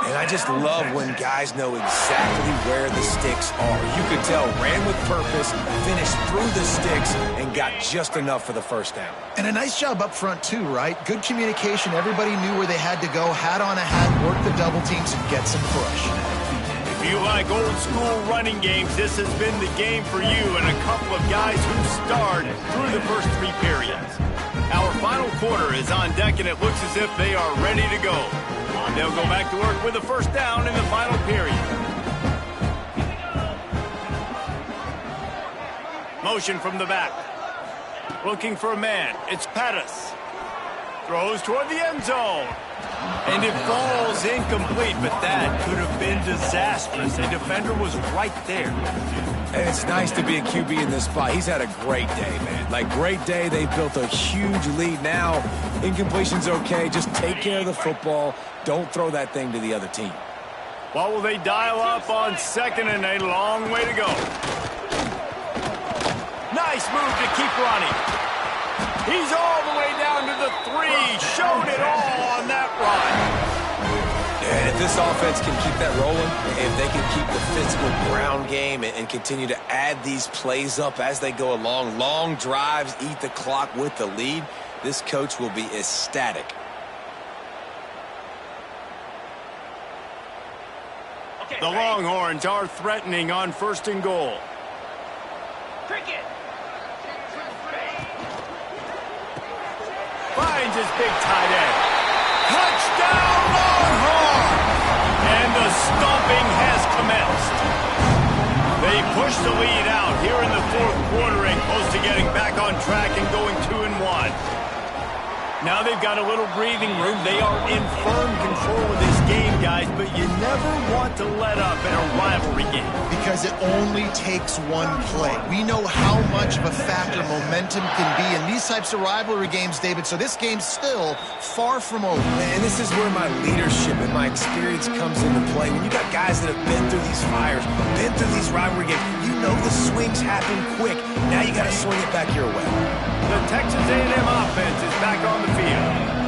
And I just love when guys know exactly where the sticks are. You could tell, ran with purpose, finished through the sticks, and got just enough for the first down. And a nice job up front, too, right? Good communication. Everybody knew where they had to go, hat on a hat, work the double teams, and get some push. If you like old-school running games, this has been the game for you and a couple of guys who starred through the first 3 periods. Our final quarter is on deck, and it looks as if they are ready to go. They'll go back to work with a first down in the final period. Motion from the back. Looking for a man. It's Pettis. Throws toward the end zone. And it falls incomplete, but that could have been disastrous. A defender was right there. And it's nice to be a QB in this spot. He's had a great day, man. Like, great day. They've built a huge lead now. Incompletion's okay. Just take care of the football. Don't throw that thing to the other team. What will they dial up on 2nd and a long way to go? Nice move to keep running. He's all the way down to the 3. Showed it all on that run. And if this offense can keep that rolling, if they can keep the physical ground game and continue to add these plays up as they go along, long drives, eat the clock with the lead, this coach will be ecstatic. The Longhorns are threatening on 1st and goal. Cricket. Finds his big tight end. Touchdown, Longhorns! And the stomping has commenced. They push the lead out here in the 4th quarter and close to getting back on track and going 2-1. Now they've got a little breathing room. They are in firm control of this game, guys, but you never want to let up in a rivalry game. Because it only takes one play. We know how much of a factor momentum can be in these types of rivalry games, David, so this game's still far from over. And this is where my leadership and my experience comes into play. When you got guys that have been through these fires, been through these rivalry games, you know the swings happen quick. Now you got to swing it back your way. The Texas A&M offense is back on the field.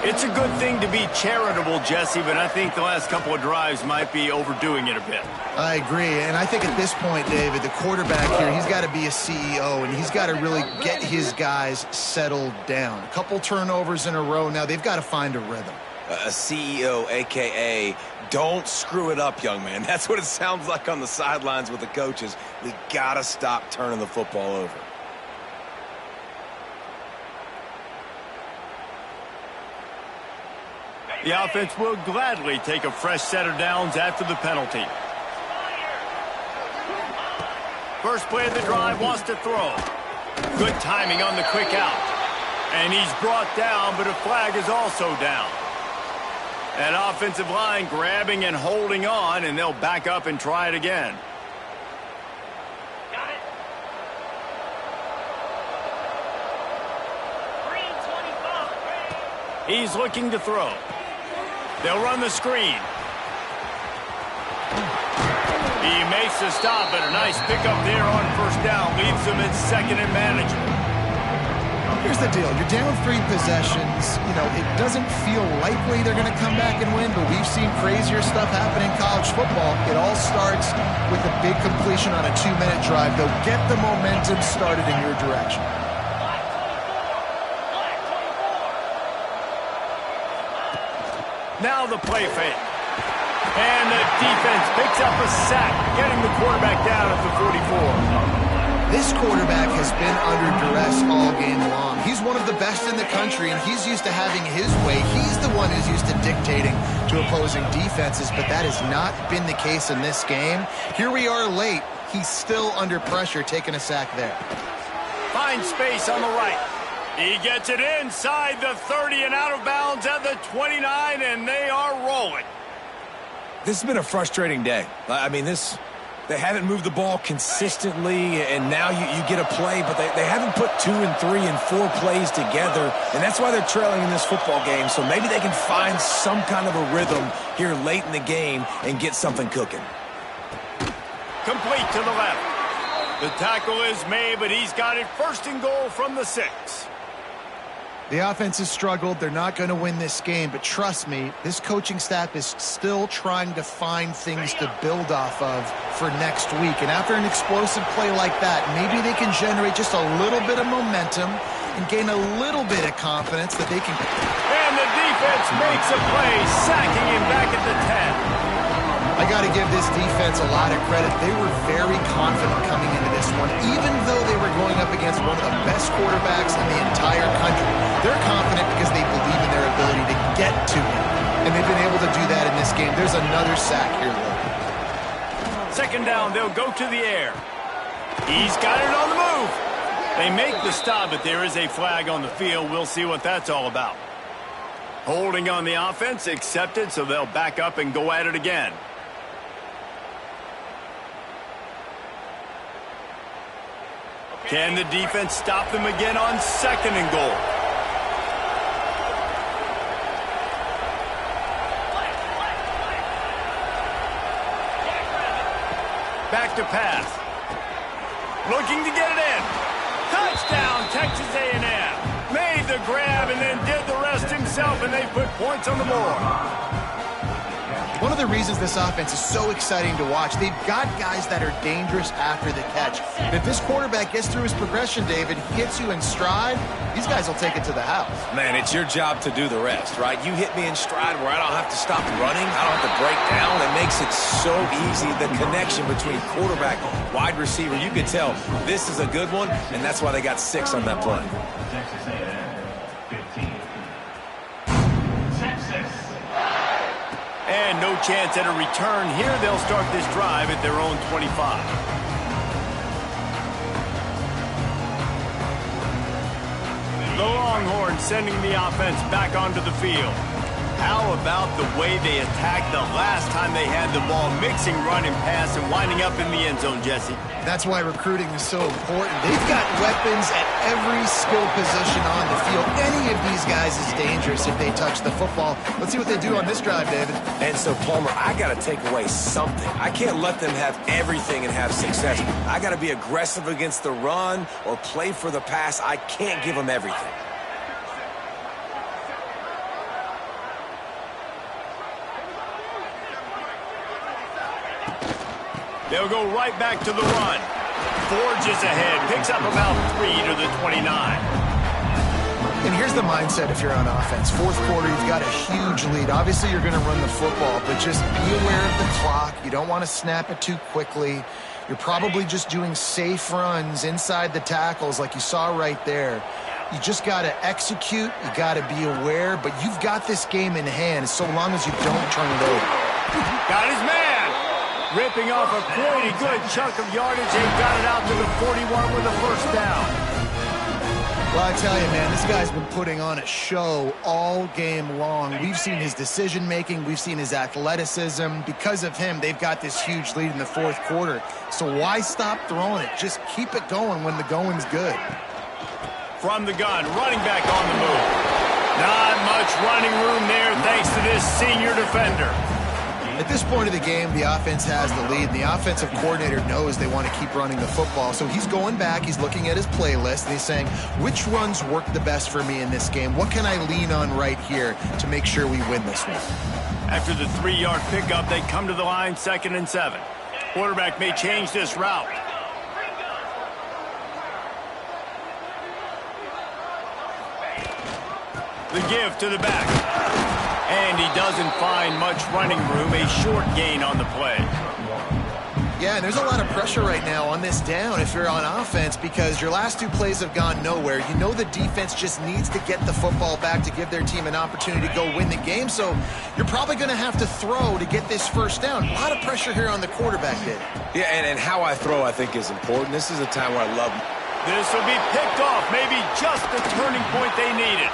It's a good thing to be charitable, Jesse, but I think the last couple of drives might be overdoing it a bit. I agree, and I think at this point, David, the quarterback here, he's got to be a CEO, and he's got to really get his guys settled down. A couple turnovers in a row now. They've got to find a rhythm. A CEO, a.k.a. don't screw it up, young man. That's what it sounds like on the sidelines with the coaches. We got to stop turning the football over. The offense will gladly take a fresh set of downs after the penalty. First play of the drive, wants to throw. Good timing on the quick out. And he's brought down, but a flag is also down. That offensive line grabbing and holding on, and they'll back up and try it again. Got it. 325. He's looking to throw. They'll run the screen. He makes the stop, and a nice pickup there on first down. Leaves them at second and manageable. Here's the deal. You're down 3 possessions. You know, it doesn't feel likely they're going to come back and win, but we've seen crazier stuff happen in college football. It all starts with a big completion on a 2-minute drive. They'll get the momentum started in your direction. Now the play fake. And the defense picks up a sack, getting the quarterback down at the 44. This quarterback has been under duress all game long. He's one of the best in the country, and he's used to having his way. He's the one who's used to dictating to opposing defenses, but that has not been the case in this game. Here we are late. He's still under pressure, taking a sack there. Finds space on the right. He gets it inside the 30 and out of bounds at the 29, and they are rolling. This has been a frustrating day. I mean, they haven't moved the ball consistently, and now you get a play, but they haven't put 2 and 3 and 4 plays together, and that's why they're trailing in this football game. So maybe they can find some kind of a rhythm here late in the game and get something cooking. Complete to the left. The tackle is made, but he's got it first and goal from the 6. The offense has struggled. They're not going to win this game, but trust me, this coaching staff is still trying to find things to build off of for next week. And after an explosive play like that, maybe they can generate just a little bit of momentum and gain a little bit of confidence that they can. And the defense makes a play, sacking him back at the 10. I got to give this defense a lot of credit. They were very confident coming into this one, even though they were going up against one of the best quarterbacks in the entire country. They're confident because they believe in their ability to get to him, and they've been able to do that in this game. There's another sack here, Lou. Second down, they'll go to the air. He's got it on the move. They make the stop, but there is a flag on the field. We'll see what that's all about. Holding on the offense, accepted, so they'll back up and go at it again. Can the defense stop them again on second and goal? Back to pass. Looking to get it in. Touchdown, Texas A&M. Made the grab and then did the rest himself, and they put points on the board. One of the reasons this offense is so exciting to watch, they've got guys that are dangerous after the catch. And if this quarterback gets through his progression, David, hits you in stride, these guys will take it to the house. Man, it's your job to do the rest, right? You hit me in stride where I don't have to stop running. I don't have to break down. It makes it so easy. The connection between quarterback, wide receiver, you can tell this is a good one, and that's why they got 6 on that play. Texas A&M, 15. Texas. And no chance at a return here. They'll start this drive at their own 25. The Longhorns sending the offense back onto the field. How about the way they attacked the last time they had the ball, mixing run and pass and winding up in the end zone, Jesse? That's why recruiting is so important. They've got weapons at every skill position on the field. Any of these guys is dangerous if they touch the football. Let's see what they do on this drive, David. And so, Palmer, I got to take away something. I can't let them have everything and have success. I got to be aggressive against the run or play for the pass. I can't give them everything. They'll go right back to the run. Forges ahead, picks up about 3 to the 29. And here's the mindset if you're on offense. Fourth quarter, you've got a huge lead. Obviously, you're going to run the football, but just be aware of the clock. You don't want to snap it too quickly. You're probably just doing safe runs inside the tackles like you saw right there. You just got to execute. You got to be aware, but you've got this game in hand so long as you don't turn it over. Got his man. Ripping off a pretty good chunk of yardage. They got it out to the 41 with a first down. Well, I tell you, man, this guy's been putting on a show all game long. We've seen his decision-making. We've seen his athleticism. Because of him, they've got this huge lead in the fourth quarter. So why stop throwing it? Just keep it going when the going's good. From the gun, running back on the move. Not much running room there thanks to this senior defender. At this point of the game, the offense has the lead, and the offensive coordinator knows they want to keep running the football. So he's going back, he's looking at his playlist, and he's saying, which runs work the best for me in this game? What can I lean on right here to make sure we win this one? After the 3-yard pickup, they come to the line, 2nd and 7. Quarterback may change this route. The give to the back. And he doesn't find much running room, a short gain on the play. Yeah, and there's a lot of pressure right now on this down if you're on offense because your last 2 plays have gone nowhere. You know the defense just needs to get the football back to give their team an opportunity to go win the game, so you're probably going to have to throw to get this first down. A lot of pressure here on the quarterback, Dave. Yeah, and how I throw I think is important. This is a time where I love. This will be picked off, maybe just the turning point they needed.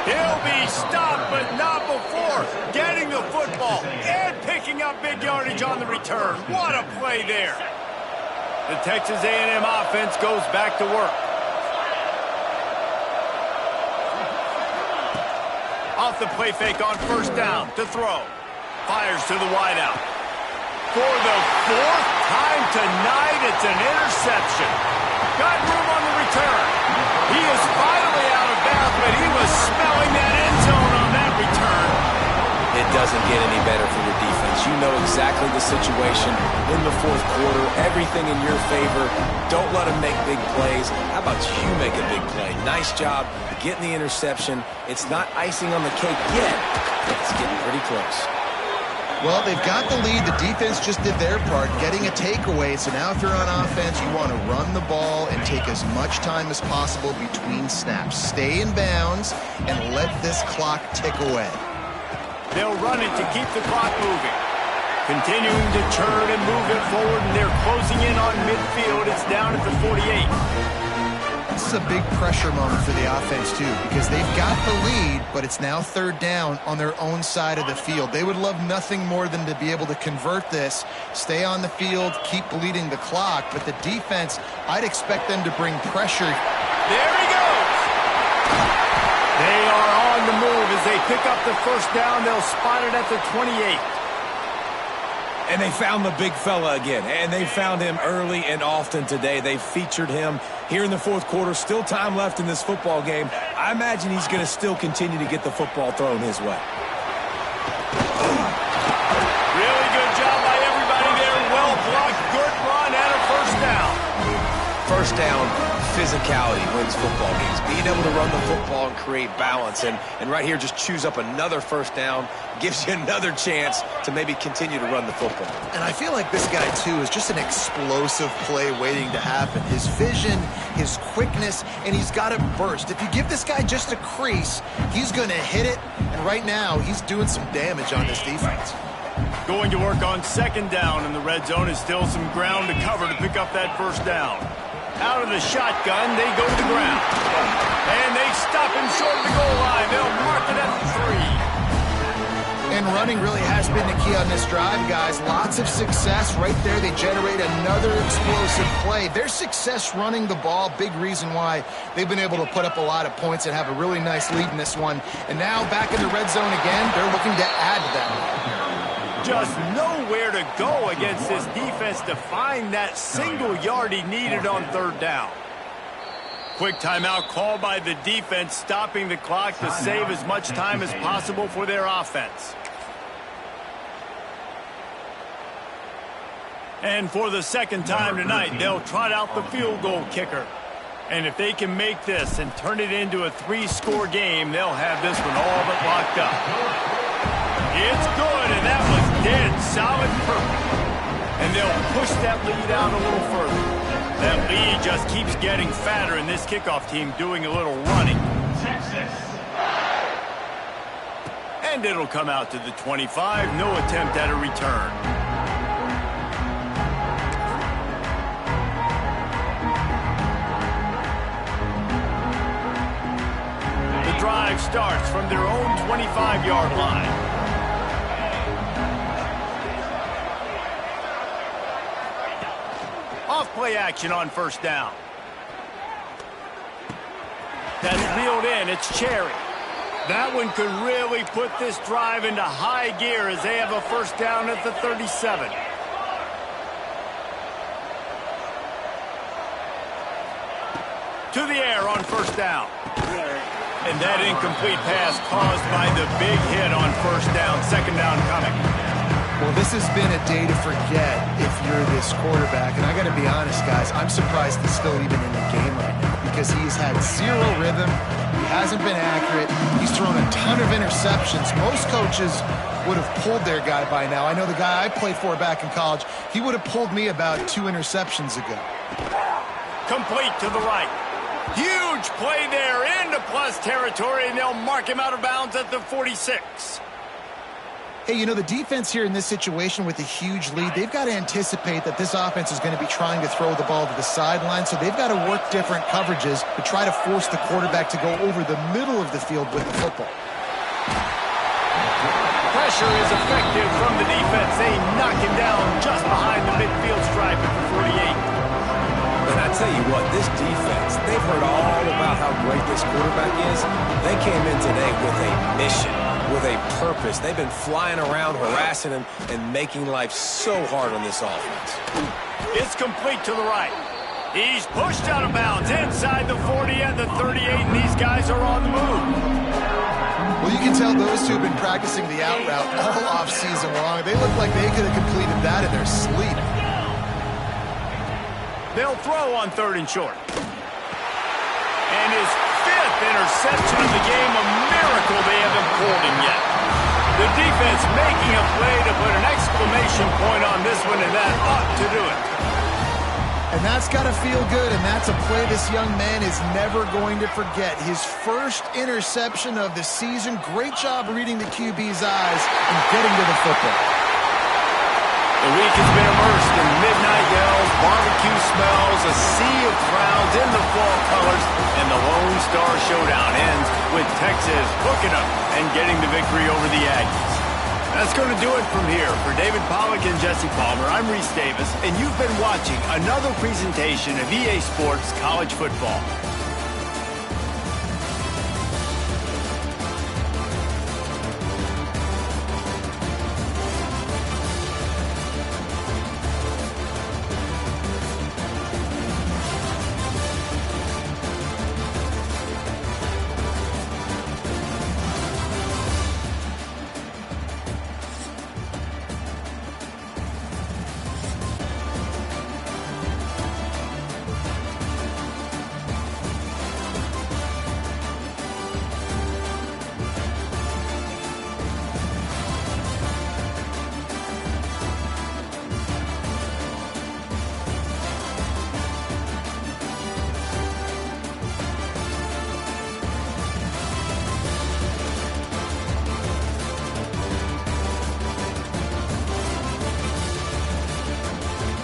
He'll be stopped, but not before getting the football and picking up big yardage on the return. What a play there. The Texas A&M offense goes back to work. Off the play fake on first down to throw. Fires to the wideout. For the 4th time tonight, it's an interception. Got room on the return. He is finally out of bounds, but he was smelling that end zone on that return. It doesn't get any better for your defense. You know exactly the situation in the fourth quarter. Everything in your favor. Don't let them make big plays. How about you make a big play? Nice job getting the interception. It's not icing on the cake yet, but it's getting pretty close. Well, they've got the lead. The defense just did their part, getting a takeaway. So now if you're on offense, you want to run the ball and take as much time as possible between snaps. Stay in bounds and let this clock tick away. They'll run it to keep the clock moving. Continuing to turn and move it forward, and they're closing in on midfield. It's down at the 48. This is a big pressure moment for the offense, too, because they've got the lead, but it's now 3rd down on their own side of the field. They would love nothing more than to be able to convert this, stay on the field, keep bleeding the clock. But the defense, I'd expect them to bring pressure. There he goes. They are on the move as they pick up the first down. They'll spot it at the 28. And they found the big fella again, and they found him early and often today. They featured him here in the fourth quarter. Still time left in this football game. I imagine he's going to still continue to get the football thrown his way. Really good job by everybody there. Well blocked, good run, and a first down. First down, physicality wins football games. Being able to run the football and create balance. And right here, just choose up another first down. Gives you another chance to maybe continue to run the football. And I feel like this guy, too, is just an explosive play waiting to happen. His vision, his quickness, and he's got it burst. If you give this guy just a crease, he's going to hit it. And right now, he's doing some damage on this defense. Going to work on 2nd down, and the red zone is still some ground to cover to pick up that first down. Out of the shotgun, they go to the ground. And they stop him short of the goal line. They'll mark it at the 3. And running really has been the key on this drive, guys. Lots of success right there. They generate another explosive play. Their success running the ball, big reason why they've been able to put up a lot of points and have a really nice lead in this one. And now back in the red zone again, they're looking to add to that. Just nowhere to go against this defense to find that single yard he needed on 3rd down. Quick timeout called by the defense, stopping the clock to save as much time as possible for their offense. And for the 2nd time tonight, they'll trot out the field goal kicker. And if they can make this and turn it into a 3-score game, they'll have this one all but locked up. It's good, and that was dead solid perfect. And they'll push that lead out a little further. That lead just keeps getting fatter, and this kickoff team doing a little running. Texas. And it'll come out to the 25. No attempt at a return. starts from their own 25-yard line. Off play action on first down. That's reeled in. It's Cherry. That one could really put this drive into high gear as they have a first down at the 37. To the air on first down. And that incomplete pass caused by the big hit on first down. Second down coming. Well, this has been a day to forget if you're this quarterback. And I got to be honest, guys, I'm surprised he's still even in the game right now because he's had zero rhythm. He hasn't been accurate. He's thrown a ton of interceptions. Most coaches would have pulled their guy by now. I know the guy I played for back in college, he would have pulled me about 2 interceptions ago. Complete to the right. Huge play there into plus territory, and they'll mark him out of bounds at the 46. Hey, you know, the defense here in this situation with a huge lead, they've got to anticipate that this offense is going to be trying to throw the ball to the sideline, so they've got to work different coverages to try to force the quarterback to go over the middle of the field with the football. Pressure is effective from the defense. They knock him down just behind the midfield stripe at the 48. And I tell you what, this defense, they've heard all about how great this quarterback is. They came in today with a mission, with a purpose. They've been flying around, harassing him, and making life so hard on this offense. It's complete to the right. He's pushed out of bounds inside the 40 and the 38, and these guys are on the move. Well, you can tell those two have been practicing the out route all off-season long. They look like they could have completed that in their sleep. They'll throw on 3rd and short. And his 5th interception of the game, a miracle they haven't pulled him yet. The defense making a play to put an exclamation point on this one, and that ought to do it. And that's got to feel good, and that's a play this young man is never going to forget. His first interception of the season. Great job reading the QB's eyes and getting to the football. The week has been immersed in midnight yells, barbecue smells, a sea of crowds in the fall colors, and the Lone Star Showdown ends with Texas hooking up and getting the victory over the Aggies. That's going to do it from here. For David Pollack and Jesse Palmer, I'm Reese Davis, and you've been watching another presentation of EA Sports College Football.